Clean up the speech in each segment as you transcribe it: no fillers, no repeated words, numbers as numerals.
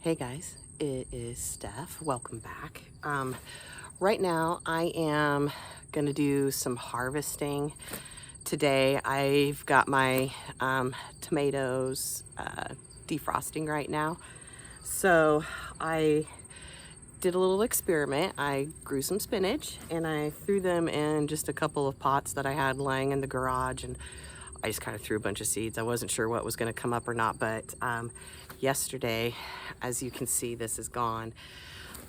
Hey guys, it is Steph. Welcome back. Right now I am gonna do some harvesting today. I've got my tomatoes defrosting right now. So I did a little experiment. I grew some spinach and I threw them in just a couple of pots that I had laying in the garage, and I just kind of threw a bunch of seeds. I wasn't sure what was going to come up or not, but yesterday, as you can see, this is gone.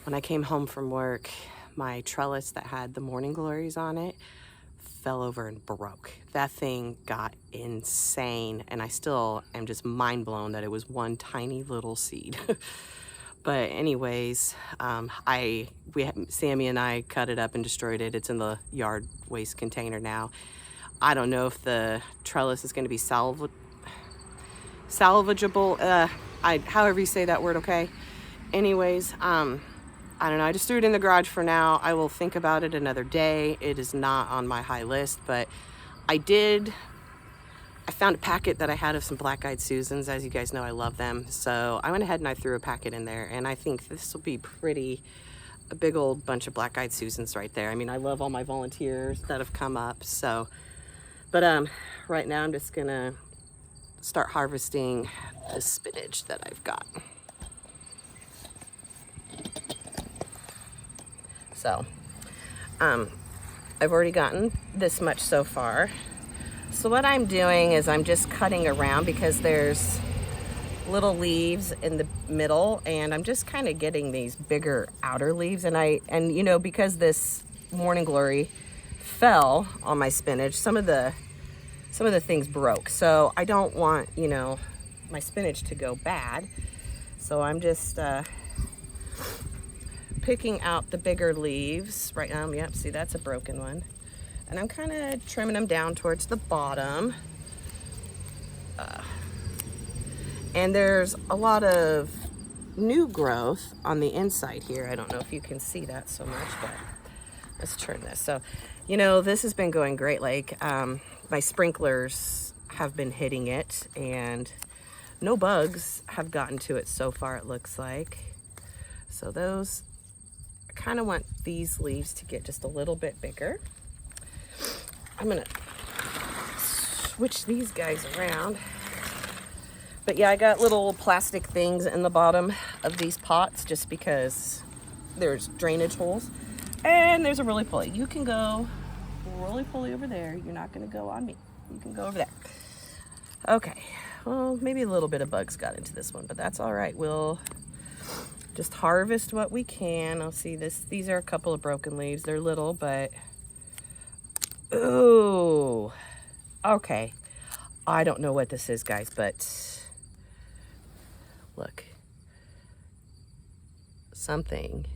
When I came home from work, my trellis that had the morning glories on it fell over and broke. That thing got insane, and I still am just mind blown that it was one tiny little seed. But anyways, Sammy and I cut it up and destroyed it. It's in the yard waste container now. I don't know if the trellis is going to be salvageable. However you say that word, okay? Anyways, I don't know. I just threw it in the garage for now. I will think about it another day. It is not on my high list, but I found a packet that I had of some black-eyed Susans. As you guys know, I love them. So I went ahead and I threw a packet in there, and I think this will be a big old bunch of black-eyed Susans right there. I mean, I love all my volunteers that have come up, so. But right now I'm just gonna start harvesting the spinach that I've got. So, I've already gotten this much so far. So what I'm doing is I'm just cutting around because there's little leaves in the middle, and I'm just kind of getting these bigger outer leaves. And you know, because this morning glory fell on my spinach, some of the things broke, so I don't want, you know, my spinach to go bad. So I'm just picking out the bigger leaves right now. Yep, see, that's a broken one, and I'm kind of trimming them down towards the bottom. And there's a lot of new growth on the inside here. I don't know if you can see that so much, but let's turn this. So, you know, this has been going great. Like, my sprinklers have been hitting it, and no bugs have gotten to it so far, it looks like. So those, I kind of want these leaves to get just a little bit bigger. I'm gonna switch these guys around. But yeah, I got little plastic things in the bottom of these pots just because there's drainage holes. And there's a roly poly. You can go roly poly over there. You're not going to go on me. You can go over there. Okay. Well, maybe a little bit of bugs got into this one, but that's all right. We'll just harvest what we can. I'll see this. These are a couple of broken leaves. They're little, but ooh. Okay. I don't know what this is, guys, but look. Something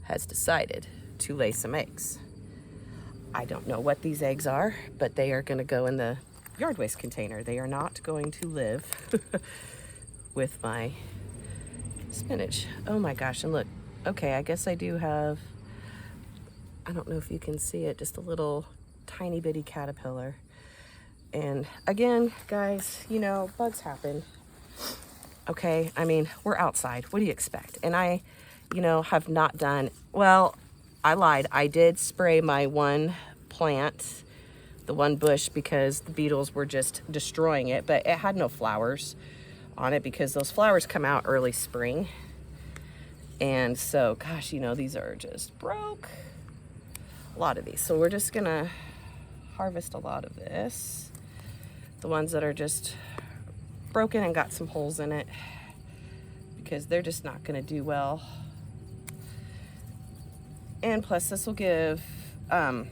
has decided to lay some eggs. I don't know what these eggs are, but they are going to go in the yard waste container. They are not going to live with my spinach. Oh my gosh, and look, okay, I guess I do have, I don't know if you can see it, just a little tiny bitty caterpillar. And again, guys, you know, bugs happen. Okay, I mean, we're outside. What do you expect? And I, you know, have not done, well, I lied. I did spray my one plant, the one bush, because the beetles were just destroying it, but it had no flowers on it because those flowers come out early spring. And so, gosh, you know, these are just broke. A lot of these. So we're just gonna harvest a lot of this. The ones that are just broken and got some holes in it, because they're just not gonna do well. And plus, this will give my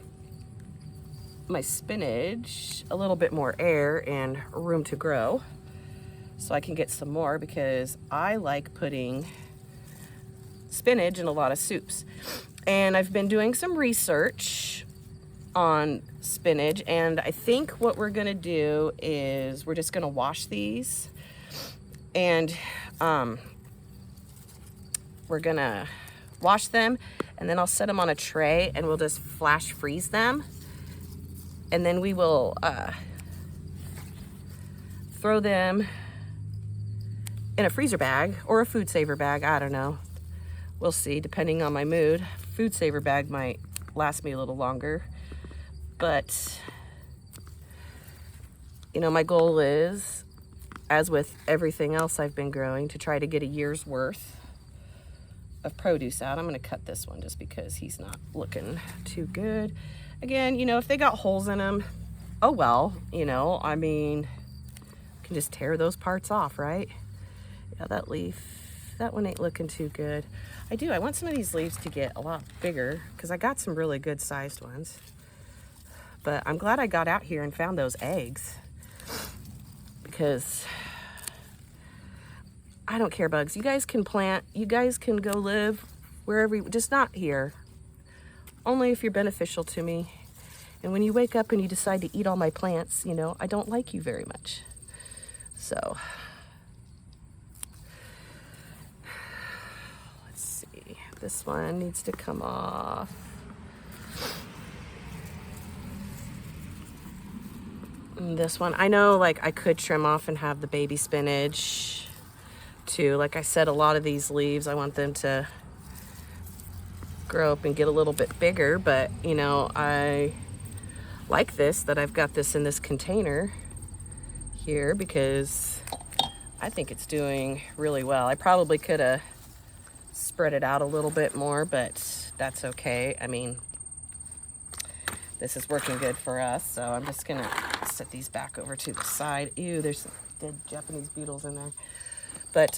spinach a little bit more air and room to grow, so I can get some more, because I like putting spinach in a lot of soups. And I've been doing some research on spinach, and I think what we're gonna do is we're just gonna wash these, and we're gonna wash them, and then I'll set them on a tray, and we'll just flash freeze them, and then we will throw them in a freezer bag or a food saver bag. I don't know. We'll see, depending on my mood. Food saver bag might last me a little longer. But, you know, my goal is, as with everything else I've been growing, to try to get a year's worth of produce out. I'm going to cut this one just because he's not looking too good. Again, you know, if they got holes in them, oh well, you know, I mean, you can just tear those parts off, right? Yeah, that leaf, that one ain't looking too good. I want some of these leaves to get a lot bigger because I got some really good sized ones. But I'm glad I got out here and found those eggs, because I don't care, bugs. You guys can plant, you guys can go live wherever you, just not here. Only if you're beneficial to me. And when you wake up and you decide to eat all my plants, you know, I don't like you very much. So, let's see. This one needs to come off. And this one, I know, like, I could trim off and have the baby spinach too. Like I said, a lot of these leaves, I want them to grow up and get a little bit bigger, but you know, I like this, that I've got this in this container here, because I think it's doing really well. I probably could have spread it out a little bit more, but that's okay. I mean, this is working good for us, so I'm just gonna set these back over to the side. Ew, there's some dead Japanese beetles in there. But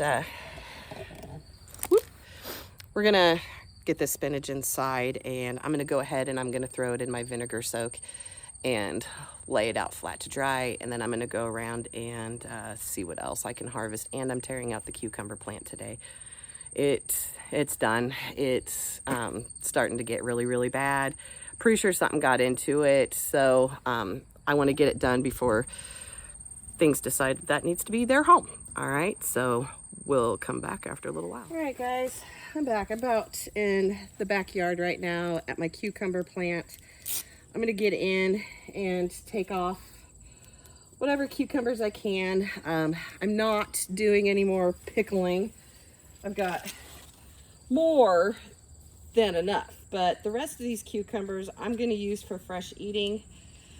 we're gonna get this spinach inside, and I'm gonna go ahead and I'm gonna throw it in my vinegar soak and lay it out flat to dry, and then I'm gonna go around and see what else I can harvest. And I'm tearing out the cucumber plant today. It's done. It's starting to get really, really bad. Pretty sure something got into it, so I want to get it done before things decide that needs to be their home. All right, so we'll come back after a little while. All right, guys, I'm back. I'm about in the backyard right now at my cucumber plant. I'm gonna get in and take off whatever cucumbers I can. I'm not doing any more pickling. I've got more than enough, but the rest of these cucumbers I'm gonna use for fresh eating.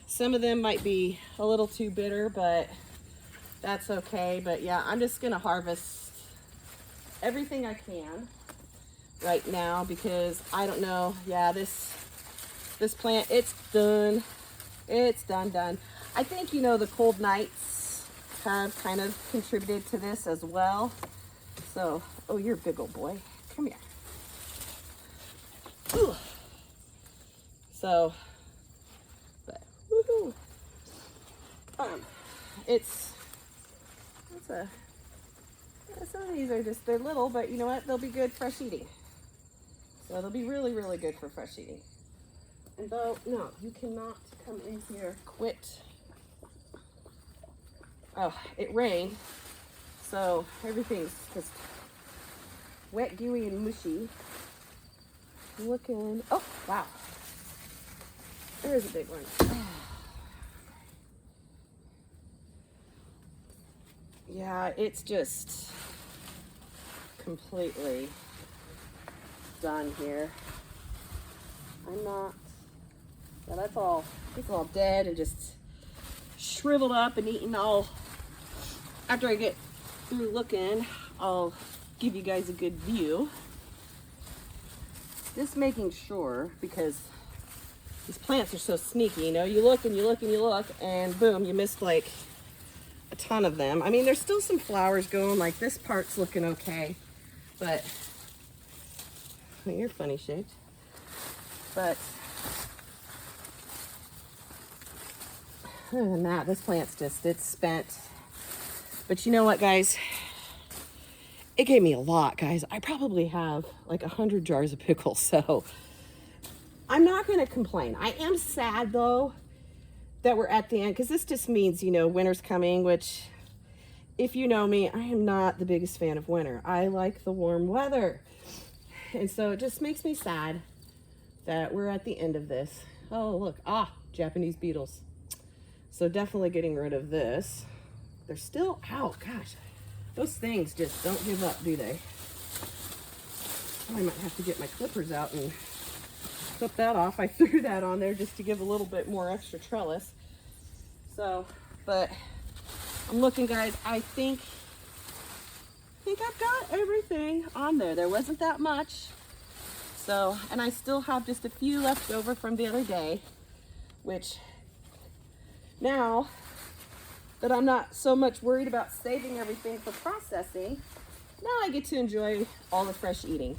Some of them might be a little too bitter, but that's okay. But yeah, I'm just gonna harvest everything I can right now, because I don't know. Yeah, this plant, it's done. It's done. I think, you know, the cold nights have kind of contributed to this as well. So, oh, you're a big old boy. Come here. Ooh. So, but woohoo. Some of these are just, they're little, but you know what? They'll be good fresh eating. So they'll be really, really good for fresh eating. And though, no, you cannot come in here. Quit. Oh, it rained, so everything's just wet, gooey, and mushy. Looking, oh, wow. There's a big one. Oh. Yeah, it's just completely done here. I'm not, yeah, it's all dead and just shriveled up and eaten all. After I get through looking, I'll give you guys a good view. Just making sure, because these plants are so sneaky, you know, you look and you look and you look, and boom, you missed like a ton of them. I mean, there's still some flowers going, like this part's looking okay, but well, you're funny shaped. But other than that, this plant's just, it's spent. But you know what, guys? It gave me a lot, guys. I probably have like 100 jars of pickles, so I'm not gonna complain. I am sad though that we're at the end, because this just means, you know, winter's coming, which, if you know me, I am not the biggest fan of winter. I like the warm weather. And so it just makes me sad that we're at the end of this. Oh, look, Japanese beetles. So definitely getting rid of this. They're still out, gosh. Those things just don't give up, do they? I might have to get my clippers out and clip that off. I threw that on there just to give a little bit more extra trellis. So, but I'm looking, guys. I think I've got everything on there. There wasn't that much. So, and I still have just a few left over from the other day, which now that I'm not so much worried about saving everything for processing, now I get to enjoy all the fresh eating,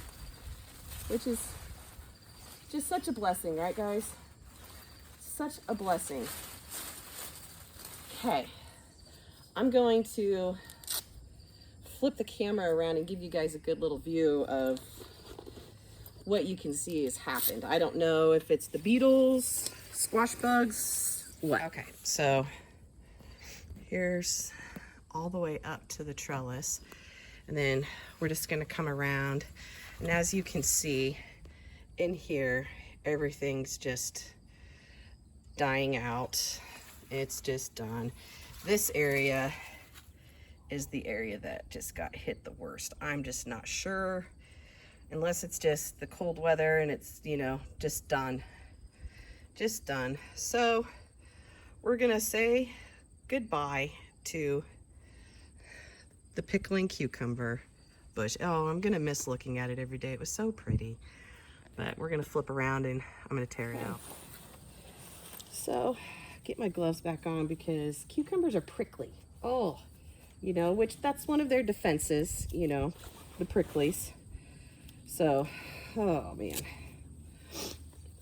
which is just such a blessing, right, guys? Such a blessing. Okay, I'm going to flip the camera around and give you guys a good little view of what you can see has happened. I don't know if it's the beetles, squash bugs, what. Okay, so here's all the way up to the trellis, and then we're just gonna come around, and as you can see in here, everything's just dying out. It's just done. This area is the area that just got hit the worst. I'm just not sure, unless it's just the cold weather and it's, you know, just done. Just done. So we're gonna say goodbye to the pickling cucumber bush. Oh, I'm gonna miss looking at it every day. It was so pretty. But we're gonna flip around and I'm gonna tear it out. So get my gloves back on because cucumbers are prickly. Oh, you know, which that's one of their defenses, you know, the pricklies. So, oh man.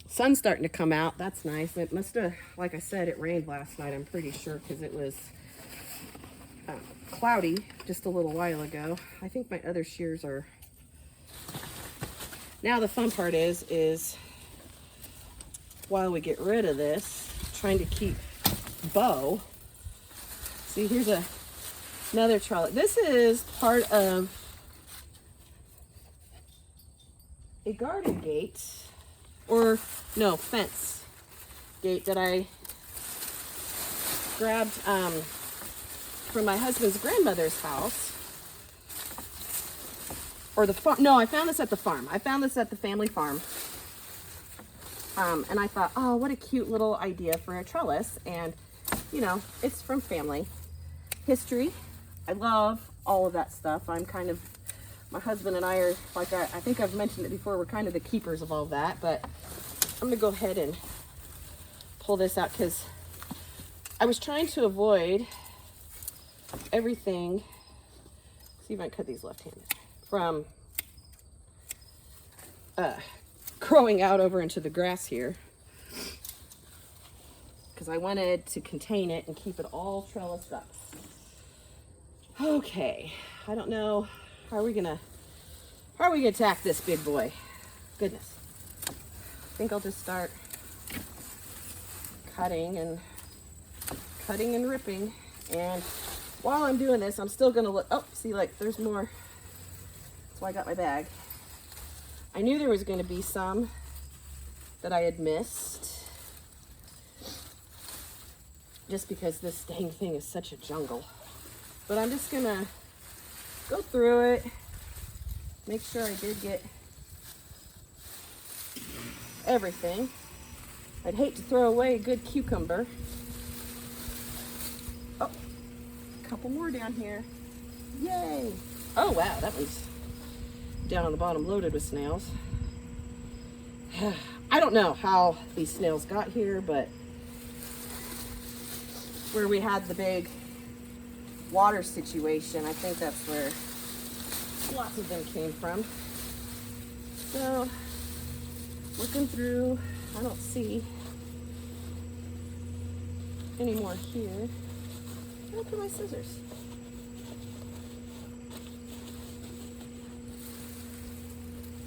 Sun's starting to come out. That's nice. It must have, like I said, it rained last night, I'm pretty sure, because it was cloudy just a little while ago. I think my other shears are... Now the fun part is while we get rid of this, trying to keep bow. See, here's another trellis. This is part of a garden gate, or no, fence gate that I grabbed from my husband's grandmother's house. Or the farm. No, I found this at the farm. I found this at the family farm. And I thought, oh, what a cute little idea for a trellis. And, you know, it's from family history. I love all of that stuff. I'm kind of, my husband and I are, like I think I've mentioned it before, we're kind of the keepers of all that. But I'm going to go ahead and pull this out because I was trying to avoid everything. See if I can cut these left-handed. From growing out over into the grass here, because I wanted to contain it and keep it all trellised up. Okay, I don't know, how are we gonna attack this big boy? Goodness, I think I'll just start cutting and ripping, and while I'm doing this, I'm still gonna look. Oh, see, like there's more. I got my bag. I knew there was going to be some that I had missed, just because this dang thing is such a jungle. But I'm just gonna go through it, make sure I did get everything. I'd hate to throw away a good cucumber. Oh, a couple more down here. Yay! Oh wow, that one's down on the bottom loaded with snails. I don't know how these snails got here, but where we had the big water situation, I think that's where lots of them came from. So looking through, I don't see any more here. Look at my scissors.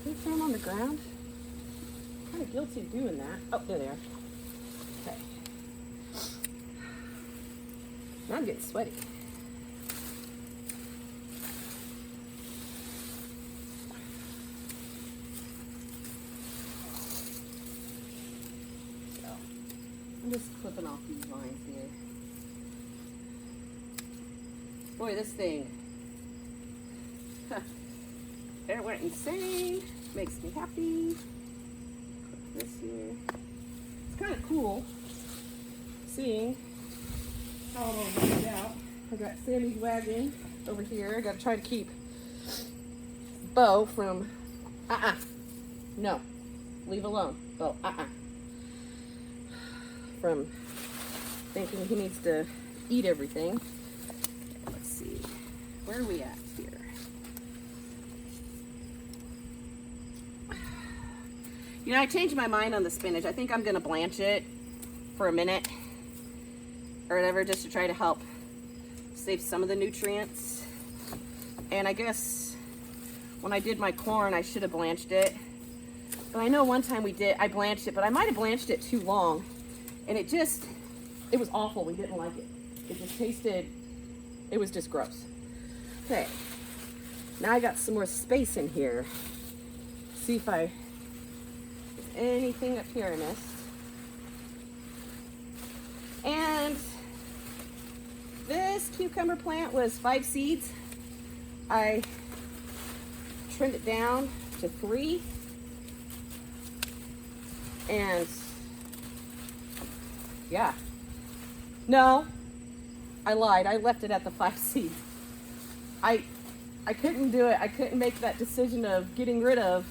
Can I throw them on the ground? I'm kind of guilty of doing that. Oh, there they are. Okay. Now I'm getting sweaty. So, I'm just clipping off these lines here. Boy, this thing It went insane. Makes me happy. Put this here. It's kind of cool seeing how it all worked out. I got Sammy's wagon over here. I gotta try to keep Bo from, no, leave alone, Bo, from thinking he needs to eat everything. Let's see, where are we at here? You know, I changed my mind on the spinach. I think I'm gonna blanch it for a minute or whatever, just to try to help save some of the nutrients. And I guess when I did my corn, I should have blanched it. But I know one time I blanched it, but I might have blanched it too long. And it was awful. We didn't like it. It just tasted, it was just gross. Okay, now I got some more space in here. See if anything up here I missed. And this cucumber plant was 5 seeds. I trimmed it down to 3. And yeah. No, I lied. I left it at the 5 seeds. I couldn't do it. I couldn't make that decision of getting rid of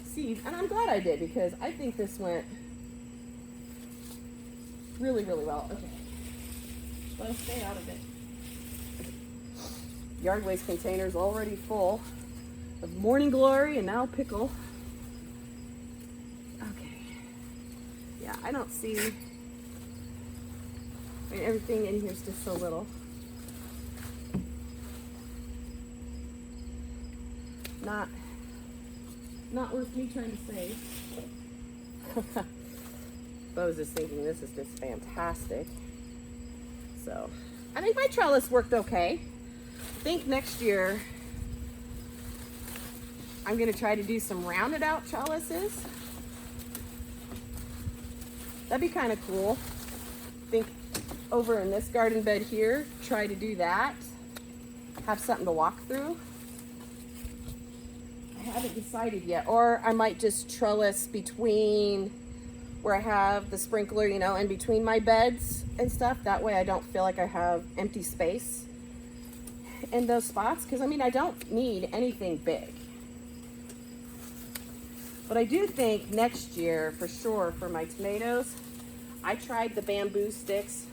seeds. And I'm glad I did, because I think this went really, really well. Okay. Let's stay out of it. Yard waste container's already full of morning glory and now pickle. Okay. Yeah, I don't see, I mean, everything in here's just so little. Not worth me trying to save. Bo's just thinking this is just fantastic. So, I think my trellis worked okay. I think next year I'm gonna try to do some rounded out trellises. That'd be kind of cool. I think over in this garden bed here, try to do that. Have something to walk through. I haven't decided yet. Or I might just trellis between where I have the sprinkler, you know, in between my beds and stuff. That way I don't feel like I have empty space in those spots. Because, I mean, I don't need anything big. But I do think next year, for sure, for my tomatoes, I tried the bamboo sticks.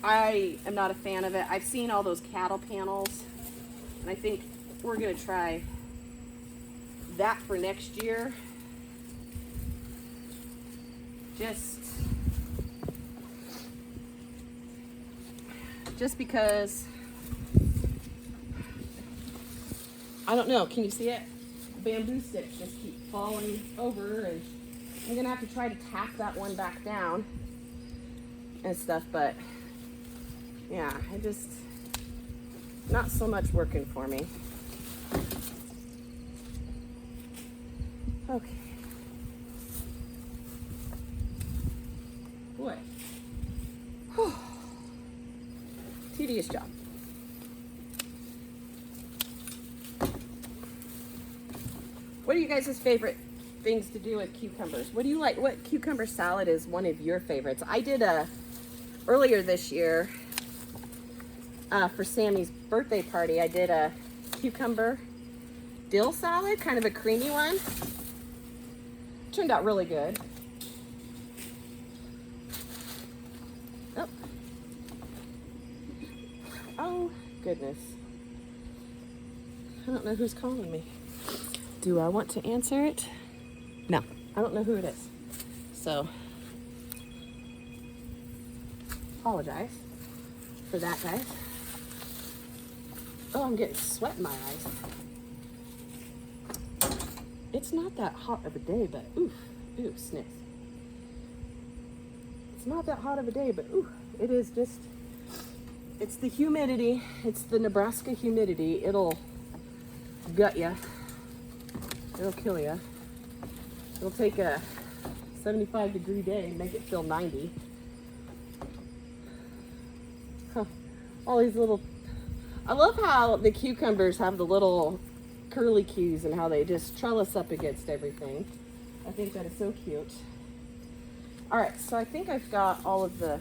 I am not a fan of it. I've seen all those cattle panels, and I think we're gonna try that for next year. Just because, I don't know, can you see it? Bamboo sticks just keep falling over, and I'm gonna have to try to tap that one back down and stuff, but yeah, not so much working for me. Okay. Boy. Whew. Tedious job. What are you guys' favorite things to do with cucumbers? What do you like? What cucumber salad is one of your favorites? I did earlier this year for Sammy's birthday party. I did a cucumber dill salad, kind of a creamy one. Turned out really good. Oh. Oh, goodness. I don't know who's calling me. Do I want to answer it? No, I don't know who it is. So, apologize for that, guys. Oh, I'm getting sweat in my eyes. It's not that hot of a day, but oof, sniff. It's not that hot of a day, but ooh, it is just, it's the humidity. It's the Nebraska humidity. It'll gut ya. It'll kill ya. It'll take a 75-degree day and make it feel 90. Huh. All these little, I love how the cucumbers have the little curly cues and how they just trellis up against everything. I think that is so cute. All right, so I think I've got all of the,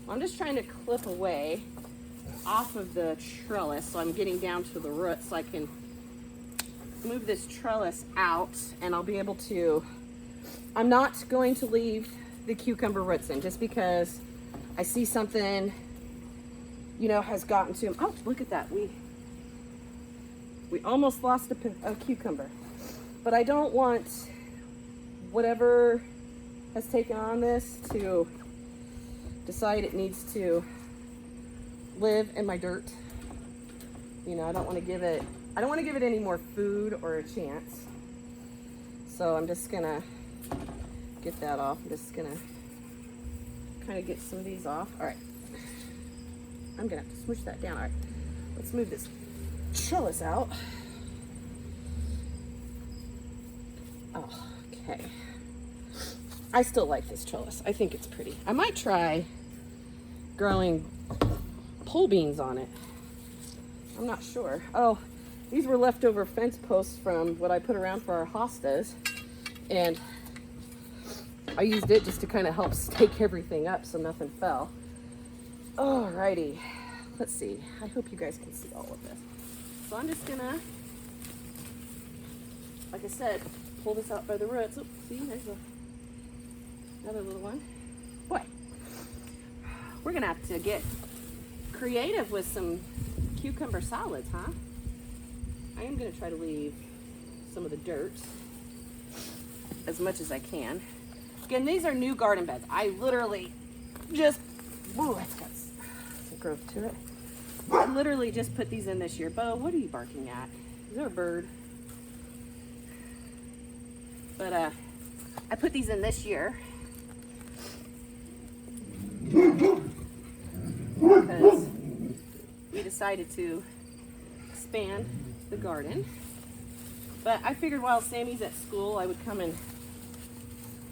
I'm just trying to clip away off of the trellis so I'm getting down to the root so I can move this trellis out and I'll be able to, I'm not going to leave the cucumber roots in just because I see something, you know, has gotten to them. Oh, look at that. We almost lost a cucumber, but I don't want whatever has taken on this to decide it needs to live in my dirt. You know, I don't want to give it any more food or a chance. So I'm just gonna get that off. I'm just gonna kind of get some of these off. All right, I'm gonna have to smoosh that down. All right, let's move this trellis out. Oh, okay. I still like this trellis. I think it's pretty. I might try growing pole beans on it. I'm not sure. Oh, these were leftover fence posts from what I put around for our hostas. And I used it just to kind of help stake everything up so nothing fell. Alrighty. Let's see. I hope you guys can see all of this. So I'm just gonna, like I said, pull this out by the roots. Oh, see, there's another little one. Boy, we're gonna have to get creative with some cucumber salads, huh? I am gonna try to leave some of the dirt as much as I can. Again, these are new garden beds. I literally just, whoa, that's got some growth to it. I literally just put these in this year. Bo, what are you barking at? Is there a bird? But I put these in this year because we decided to expand the garden. But I figured while Sammy's at school, I would come and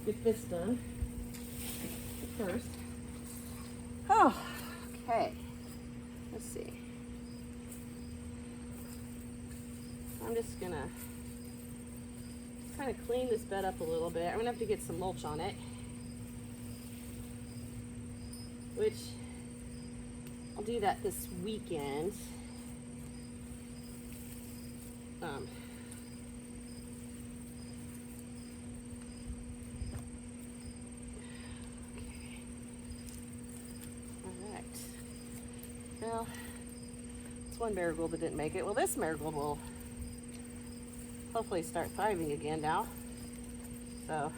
get this done first. Oh, okay. Let's see. I'm just gonna kind of clean this bed up a little bit. I'm gonna have to get some mulch on it, which I'll do that this weekend. Okay. All right. Well, it's one marigold that didn't make it. Well, this marigold will hopefully start thriving again now. So,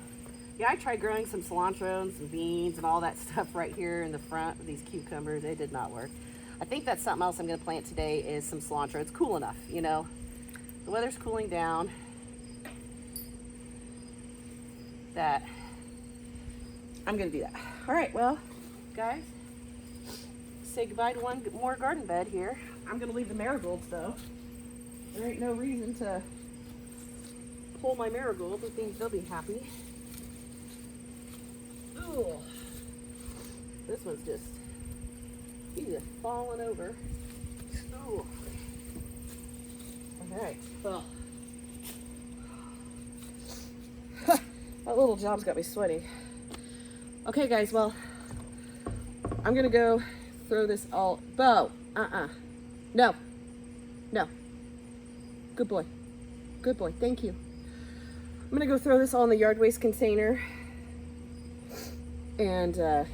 yeah, I tried growing some cilantro and some beans and all that stuff right here in the front of these cucumbers. It did not work. I think that's something else I'm going to plant today is some cilantro. It's cool enough, you know. The weather's cooling down that I'm going to do that. All right, well, guys, say goodbye to one more garden bed here. I'm going to leave the marigolds, though. There ain't no reason to pull my marigolds. I think they'll be happy. Ooh. This one's just, he's just falling over. Ooh. All right, well, that little job's got me sweaty. Okay, guys, well, I'm gonna go throw this all, Bo, no, good boy, thank you. I'm gonna go throw this all in the yard waste container, and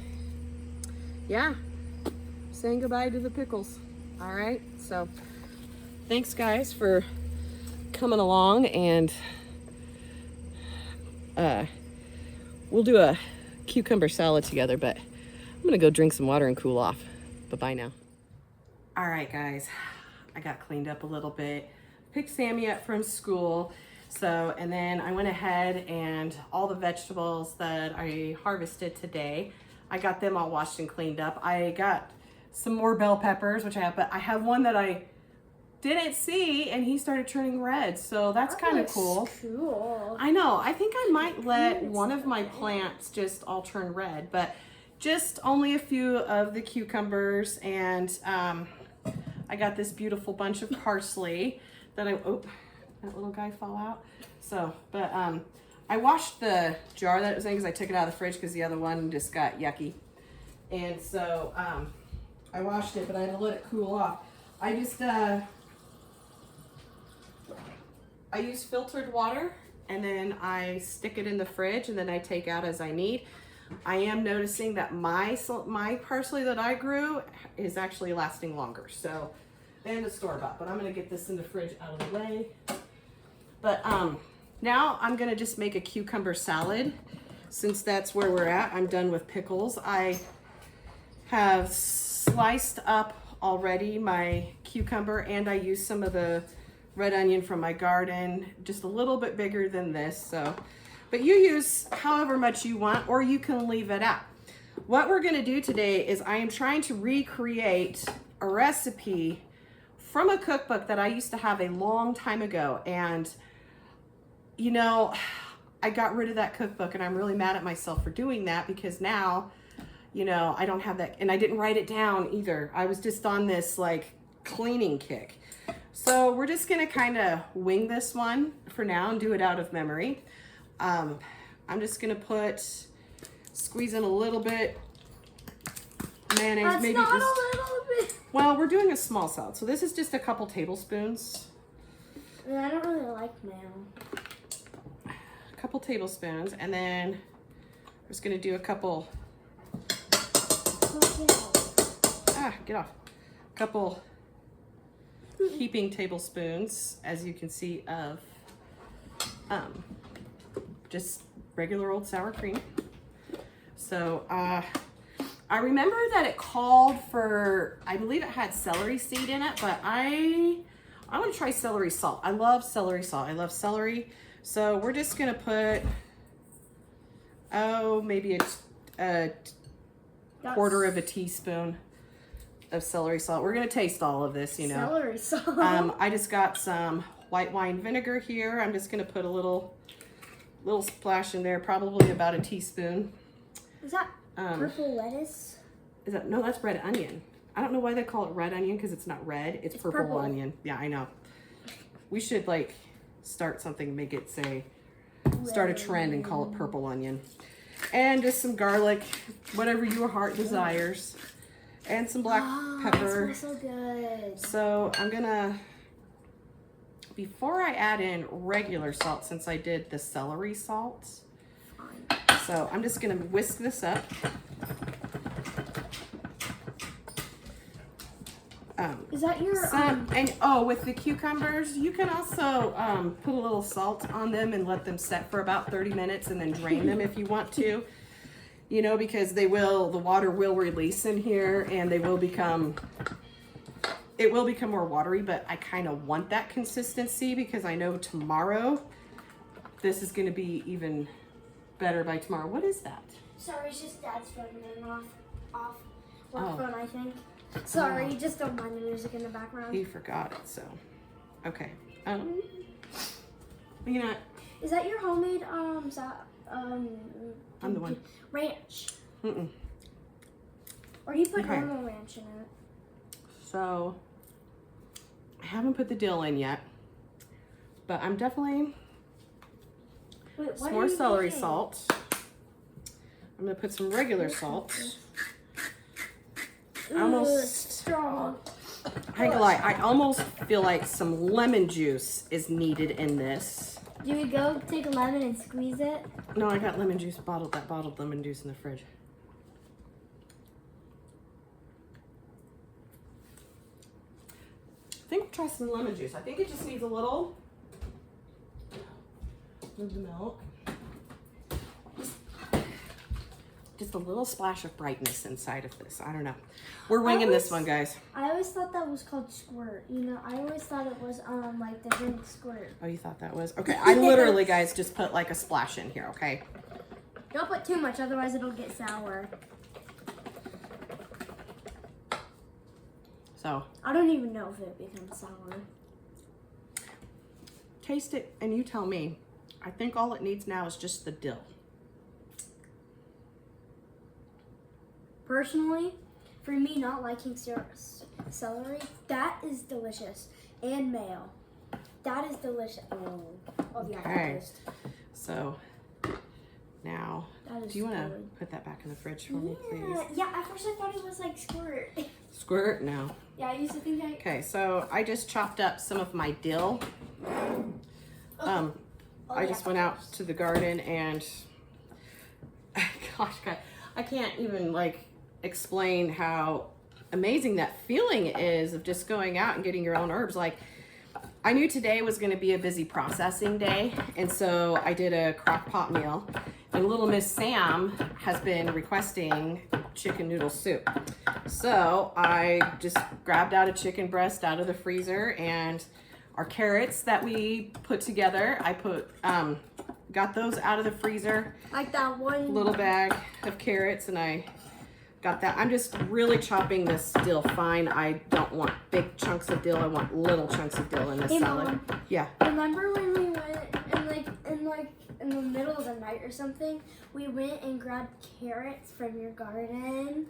yeah, saying goodbye to the pickles. All right, so thanks guys for coming along, and we'll do a cucumber salad together, but I'm gonna go drink some water and cool off. Bye-bye now. All right, guys, I got cleaned up a little bit, picked Sammy up from school. So, and then I went ahead and all the vegetables that I harvested today, I got them all washed and cleaned up. I got some more bell peppers, which I have, but I have one that I didn't see and he started turning red. So that's kind of cool. Cool. I know. I think I might let one of my plants just all turn red, but just only a few of the cucumbers. And I got this beautiful bunch of parsley that oh, that little guy fall out. So, but I washed the jar that it was in because I took it out of the fridge because the other one just got yucky. And so I washed it, but I had to let it cool off. I just, I use filtered water and then I stick it in the fridge and then I take out as I need. I am noticing that my parsley that I grew is actually lasting longer, so, and the store-bought, but I'm gonna get this in the fridge out of the way. But now I'm gonna just make a cucumber salad. Since that's where we're at, I'm done with pickles. I have sliced up already my cucumber and I used some of the red onion from my garden, just a little bit bigger than this, so. But you use however much you want, or you can leave it out. What we're gonna do today is I am trying to recreate a recipe from a cookbook that I used to have a long time ago. And, you know, I got rid of that cookbook and I'm really mad at myself for doing that because now, you know, I don't have that, and I didn't write it down either. I was just on this like cleaning kick. So we're just gonna kind of wing this one for now and do it out of memory. I'm just gonna squeeze in a little bit mayonnaise. That's maybe not just a little bit. well, we're doing a small salad, so this is just a couple tablespoons. I don't really like mayo. A couple tablespoons, and then we're just gonna do a couple. Get off. A couple heaping tablespoons, as you can see, of just regular old sour cream. So I remember that it called for, I believe it had celery seed in it, but I want to try celery salt. I love celery salt. I love celery. So we're just gonna put, maybe a quarter of a teaspoon of celery salt. We're gonna taste all of this, you know. Celery salt. I just got some white wine vinegar here. I'm just gonna put a little splash in there, probably about a teaspoon. Is that purple lettuce? No, that's red onion. I don't know why they call it red onion because it's not red. It's purple onion. Yeah, I know. We should like start something, make it say, start a trend and call it purple onion. And just some garlic, whatever your heart desires. And some black pepper. That smells so good. So I'm gonna, before I add in regular salt, since I did the celery salt, so I'm just gonna whisk this up. Is that your and with the cucumbers, you can also put a little salt on them and let them set for about 30 minutes and then drain them if you want to. You know, because the water will release in here and it will become more watery, but I kind of want that consistency because I know tomorrow this is going to be even better by tomorrow. What is that? Sorry, it's just Dad's phone going off work phone, I think. Sorry, just don't mind the music in the background. He forgot it, so okay. You know, is that your homemade I'm the one. Ranch. Mm-mm. Or you put normal ranch in it. So I haven't put the dill in yet, but I'm definitely some more celery salt. I'm gonna put some regular salt. Almost strong. I ain't gonna lie, I almost feel like some lemon juice is needed in this. Do we go take a lemon and squeeze it? No, I got lemon juice bottled lemon juice in the fridge. I think we'll try some lemon juice. I think it just needs a little. Move the milk. Just a little splash of brightness inside of this. I don't know. We're winging this one, guys. I always thought that was called squirt. You know, I always thought it was like the drink squirt. Oh, you thought that was? Okay, I literally, guys, just put like a splash in here, okay? Don't put too much, otherwise it'll get sour. So. I don't even know if it becomes sour. Taste it and you tell me. I think all it needs now is just the dill. Personally, for me not liking celery. That is delicious. And mayo. That is delicious. Oh yeah. Okay. So now, That is do you want to good. put that back in the fridge for me, please? Yeah, at first I thought it was like squirt. Squirt? No. Yeah, I used to think Okay, so I just chopped up some of my dill. I just went out to the garden and gosh, I can't even like explain how amazing that feeling is of just going out and getting your own herbs. Like, I knew today was going to be a busy processing day, and so I did a crock pot meal, and little Miss Sam has been requesting chicken noodle soup. So I just grabbed out a chicken breast out of the freezer, and our carrots that we put together, I got those out of the freezer. like that one Little bag of carrots, and I got that. I'm just really chopping this dill fine. I don't want big chunks of dill. I want little chunks of dill in this Hey, salad. Mom. Yeah. Remember when we went and in the middle of the night or something, we went and grabbed carrots from your garden?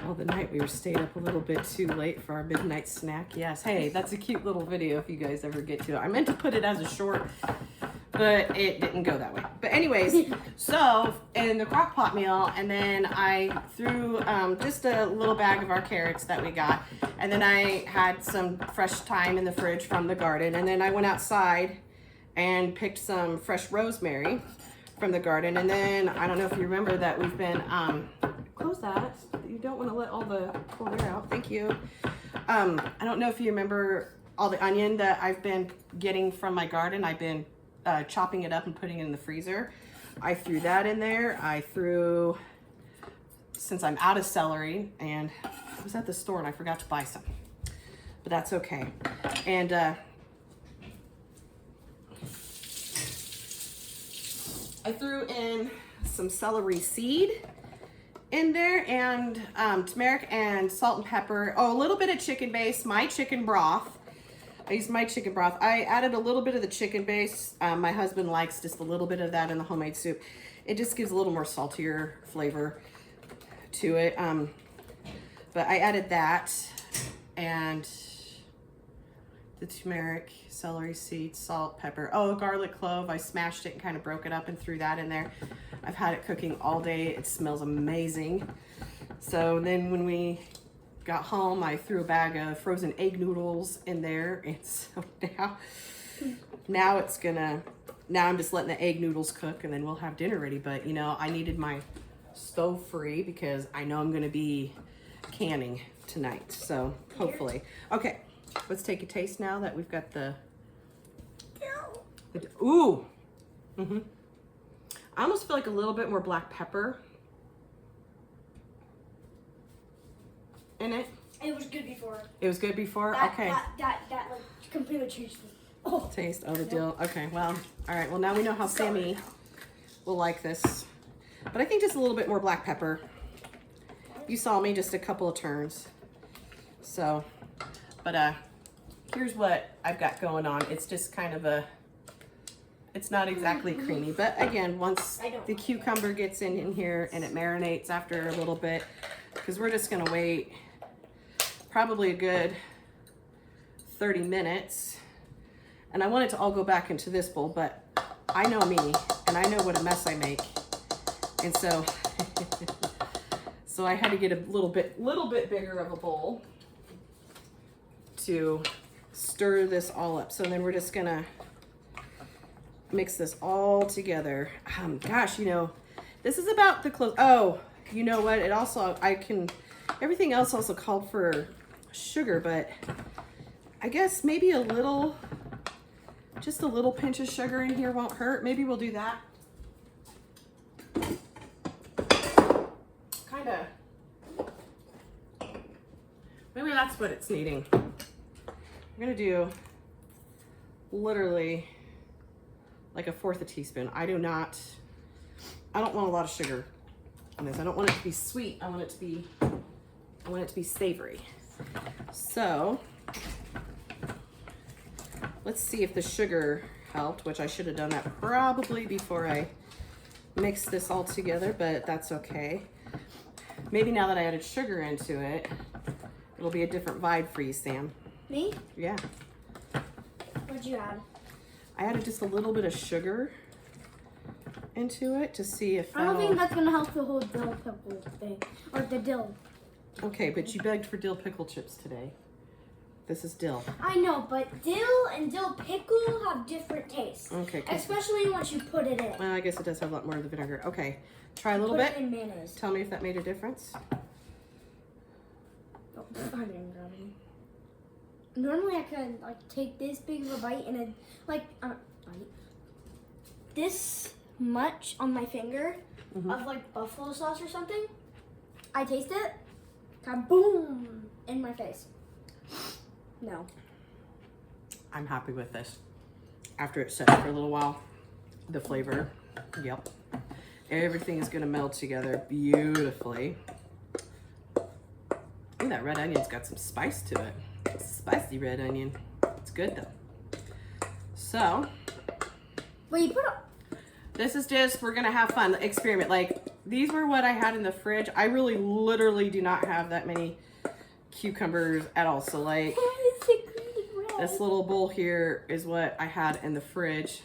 Oh, the night we stayed up a little bit too late for our midnight snack. Yes. Hey, that's a cute little video if you guys ever get to it. I meant to put it as a short, but it didn't go that way. But anyways, so in the crock pot meal, and then I threw just a little bag of our carrots that we got, and then I had some fresh thyme in the fridge from the garden, and then I went outside and picked some fresh rosemary from the garden, and then I don't know if you remember that we've been close that. You don't want to let all the cold air out. Thank you. I don't know if you remember all the onion that I've been getting from my garden. I've been chopping it up and putting it in the freezer. I threw that in there. I threw, since I'm out of celery, and I was at the store and I forgot to buy some, but that's okay. And I threw in some celery seed in there, and turmeric and salt and pepper. Oh, a little bit of chicken base, my chicken broth. I used my chicken broth. I added a little bit of the chicken base. My husband likes just a little bit of that in the homemade soup. It just gives a little more saltier flavor to it. But I added that, and the turmeric, celery seeds, salt, pepper. Oh, garlic clove. I smashed it and kind of broke it up and threw that in there. I've had it cooking all day. It smells amazing. So then when we got home, I threw a bag of frozen egg noodles in there, and so now it's gonna, now I'm just letting the egg noodles cook, and then we'll have dinner ready. But you know, I needed my stove free because I know I'm gonna be canning tonight, so hopefully. Okay, let's take a taste now that we've got the ooh. I almost feel like a little bit more black pepper in it. It was good before. It was good before? Okay. That like completely changed me. Oh. Taste, oh, the dill. Okay, well, all right. Well, now we know how Sammy will like this. But I think just a little bit more black pepper. You saw me just a couple of turns. So, but here's what I've got going on. It's just kind of a, it's not exactly creamy. But again, once the cucumber gets in here and it marinates after a little bit, because we're just gonna wait probably a good 30 minutes. And I want it to all go back into this bowl, but I know me, and I know what a mess I make. And so, so I had to get a little bit bigger of a bowl to stir this all up. So then we're just gonna mix this all together. Gosh, you know, this is about the close. Oh, you know what? It also, everything else also called for sugar, but I guess maybe a little, just a little pinch of sugar in here won't hurt. Maybe we'll do that. Kind of, maybe that's what it's needing. I'm gonna do literally like 1/4 teaspoon. I don't want a lot of sugar on this. I don't want it to be sweet. I want it to be savory. So let's see if the sugar helped, which I should have done that probably before I mixed this all together, but that's okay. Maybe now that I added sugar into it, It'll be a different vibe for you, Sam. Me? Yeah. What'd you add? I added just a little bit of sugar into it to see if I don't think that's gonna help the whole dill pickle thing, or the dill. Okay, but you begged for dill pickle chips today. This is dill. I know, but dill and dill pickle have different tastes. Okay. Especially once you put it in. Well, I guess it does have a lot more of the vinegar. Okay, try a little Put bit. it in mayonnaise. Tell me if that made a difference. Oh, I didn't grab any. Normally I could like take this big of a bite and bite this much on my finger of like buffalo sauce or something. I taste it, kaboom, in my face. No. I'm happy with this. After it sets for a little while, the flavor, yep. Everything is gonna meld together beautifully. Ooh, that red onion's got some spice to it. Spicy red onion. It's good though. So, Wait, you put this is just, we're gonna have fun, experiment. Like, these were what I had in the fridge. I really literally do not have that many cucumbers at all. So like, this little bowl here is what I had in the fridge.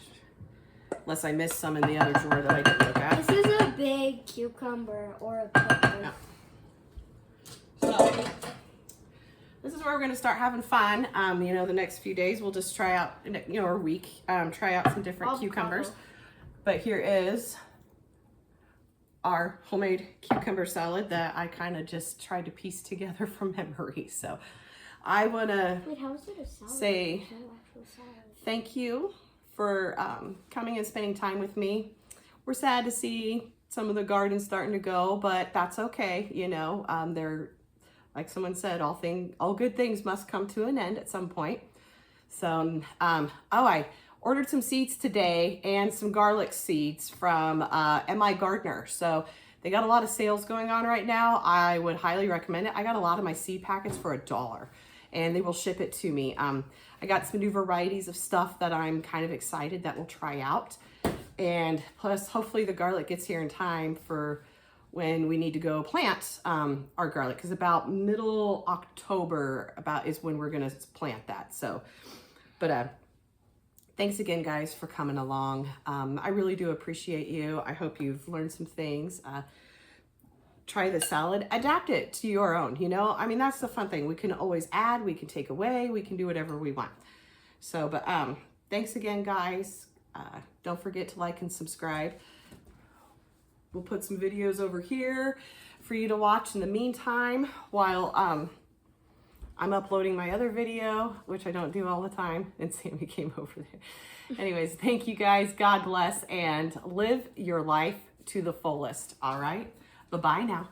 Unless I missed some in the other drawer that I didn't look at. This is a big cucumber or a pickle. Yeah. So, this is where we're going to start having fun. You know, the next few days we'll just try out, you know, or week, try out some different cucumbers. But here is our homemade cucumber salad that I kind of just tried to piece together from memory. So, I want to say thank you for coming and spending time with me. We're sad to see some of the gardens starting to go, but that's okay. You know, they're, like someone said, all good things must come to an end at some point. So, oh, I ordered some seeds today and some garlic seeds from MI Gardener. So they got a lot of sales going on right now. I would highly recommend it. I got a lot of my seed packets for $1 and they will ship it to me. I got some new varieties of stuff that I'm kind of excited that we'll try out. And plus, hopefully the garlic gets here in time for when we need to go plant our garlic, because about middle October is when we're gonna plant that. So, but thanks again, guys, for coming along. I really do appreciate you. I hope you've learned some things. Try the salad, adapt it to your own, you know? I mean, that's the fun thing. We can always add, we can take away, we can do whatever we want. So, but thanks again, guys. Don't forget to like and subscribe. We'll put some videos over here for you to watch in the meantime while I'm uploading my other video, which I don't do all the time, and Sammy came over there. Anyways, thank you guys. God bless, and live your life to the fullest, all right? Bye-bye now.